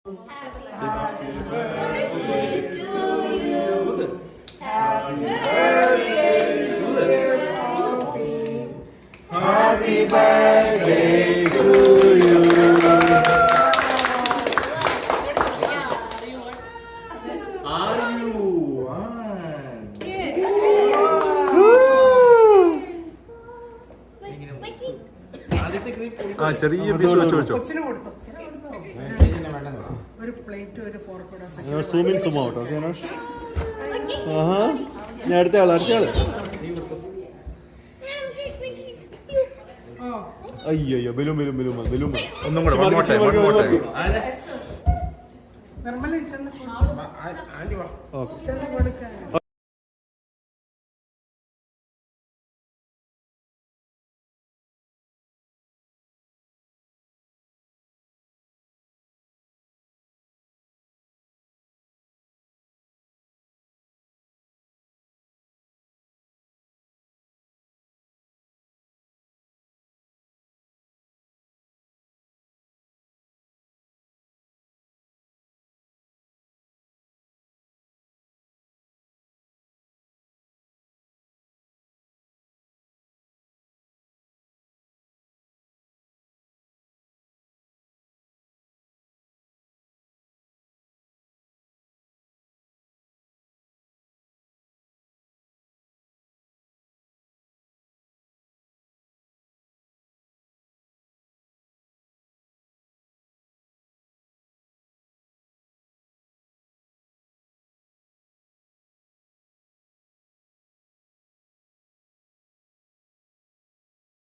Happy birthday to you. Happy birthday dear Poppy. Happy birthday to you. ചെറിയ ഒരു plate ഒരു fork സൂമിൻ sumo കേട്ടോ. ആഹാ, ഞാൻ അടുത്ത ആള്. അയ്യോ ബലൂൺ ഒന്നും കൂടെ നിർമ്മല ഓക്കെ